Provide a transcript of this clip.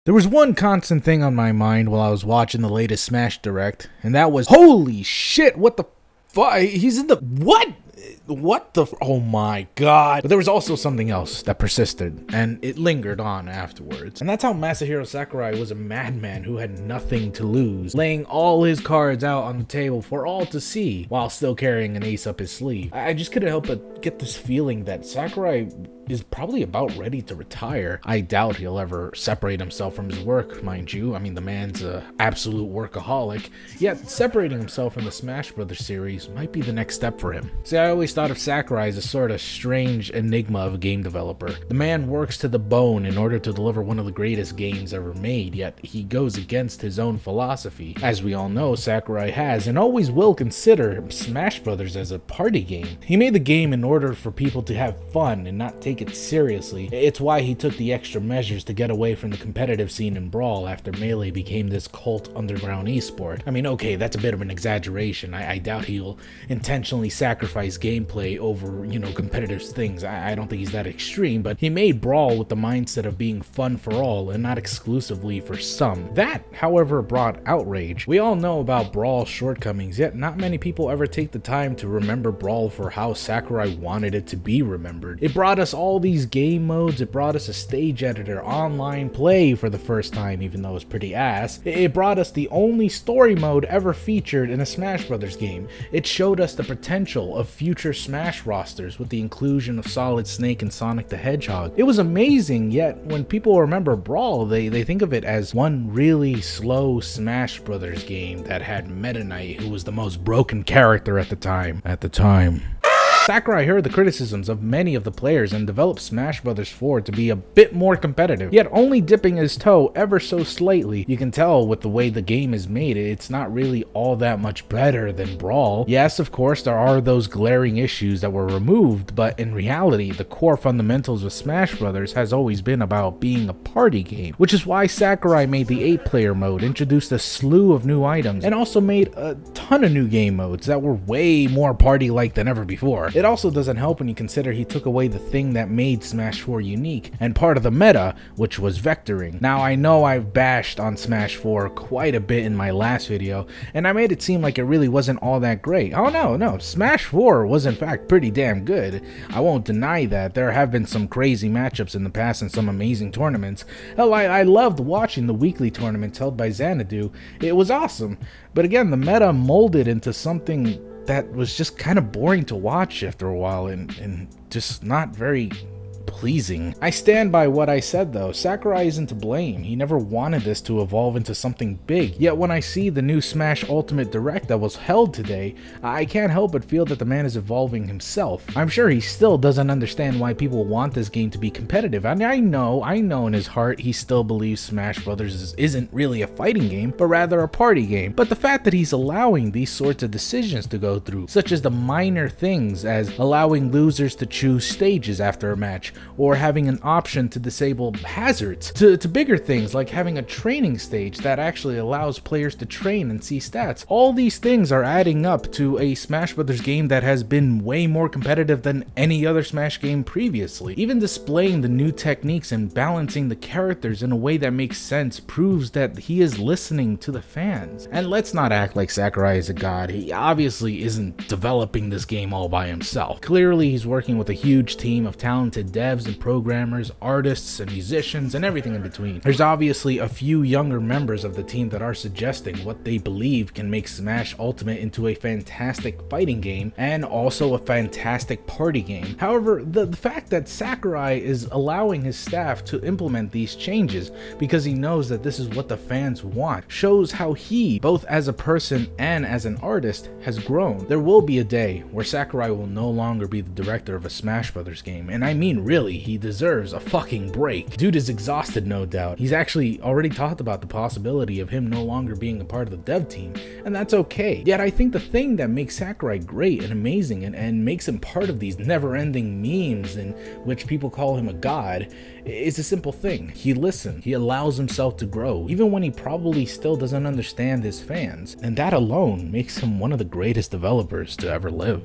There was one constant thing on my mind while I was watching the latest Smash Direct, and that was, holy shit, what the fuck? He's in the, what? What the, oh my god. But there was also something else that persisted, and it lingered on afterwards. And that's how Masahiro Sakurai was a madman who had nothing to lose, laying all his cards out on the table for all to see, while still carrying an ace up his sleeve. I just couldn't help but get this feeling that Sakurai is probably about ready to retire. I doubt he'll ever separate himself from his work, mind you. I mean, the man's a absolute workaholic, yet separating himself from the Smash Brothers series might be the next step for him. See, I always thought of Sakurai as a sort of strange enigma of a game developer. The man works to the bone in order to deliver one of the greatest games ever made, yet he goes against his own philosophy. As we all know, Sakurai has and always will consider Smash Brothers as a party game. He made the game in order for people to have fun and not take it seriously. It's why he took the extra measures to get away from the competitive scene in Brawl after Melee became this cult underground esport. I mean, okay, that's a bit of an exaggeration. I doubt he'll intentionally sacrifice gameplay over, you know, competitive things. I don't think he's that extreme, but he made Brawl with the mindset of being fun for all and not exclusively for some. That, however, brought outrage. We all know about Brawl's shortcomings, yet not many people ever take the time to remember Brawl for how Sakurai wanted it to be remembered. It brought us all these game modes, it brought us a stage editor, online play for the first time, even though it was pretty ass. It brought us the only story mode ever featured in a Smash Brothers game. It showed us the potential of future Smash rosters with the inclusion of Solid Snake and Sonic the Hedgehog. It was amazing, yet when people remember Brawl, they think of it as one really slow Smash Brothers game that had Meta Knight, who was the most broken character at the time. Sakurai heard the criticisms of many of the players and developed Smash Bros. 4 to be a bit more competitive, yet only dipping his toe ever so slightly. You can tell with the way the game is made, it's not really all that much better than Brawl. Yes, of course, there are those glaring issues that were removed, but in reality, the core fundamentals of Smash Bros. Has always been about being a party game, which is why Sakurai made the 8-player mode, introduced a slew of new items, and also made a ton of new game modes that were way more party-like than ever before. It also doesn't help when you consider he took away the thing that made Smash 4 unique and part of the meta, which was vectoring. Now, I know I've bashed on Smash 4 quite a bit in my last video, and I made it seem like it really wasn't all that great. Oh no, Smash 4 was in fact pretty damn good. I won't deny that. There have been some crazy matchups in the past and some amazing tournaments. Hell, I loved watching the weekly tournaments held by Xanadu. It was awesome. But again, the meta molded into something that was just kind of boring to watch after a while and just not very pleasing. I stand by what I said though. Sakurai isn't to blame. He never wanted this to evolve into something big. Yet when I see the new Smash Ultimate Direct that was held today, I can't help but feel that the man is evolving himself. I'm sure he still doesn't understand why people want this game to be competitive. And I know in his heart he still believes Smash Brothers isn't really a fighting game, but rather a party game. But the fact that he's allowing these sorts of decisions to go through, such as the minor things as allowing losers to choose stages after a match, or having an option to disable hazards, to bigger things like having a training stage that actually allows players to train and see stats. All these things are adding up to a Smash Brothers game that has been way more competitive than any other Smash game previously. Even displaying the new techniques and balancing the characters in a way that makes sense proves that he is listening to the fans. And let's not act like Sakurai is a god. He obviously isn't developing this game all by himself. Clearly he's working with a huge team of talented devs and programmers, artists and musicians, and everything in between. There's obviously a few younger members of the team that are suggesting what they believe can make Smash Ultimate into a fantastic fighting game and also a fantastic party game. However, the fact that Sakurai is allowing his staff to implement these changes because he knows that this is what the fans want shows how he, both as a person and as an artist, has grown. There will be a day where Sakurai will no longer be the director of a Smash Brothers game, and I mean really, he deserves a fucking break. Dude is exhausted, no doubt. He's actually already talked about the possibility of him no longer being a part of the dev team, and that's okay. Yet I think the thing that makes Sakurai great and amazing and makes him part of these never-ending memes in which people call him a god is a simple thing. He listens. He allows himself to grow, even when he probably still doesn't understand his fans, and that alone makes him one of the greatest developers to ever live.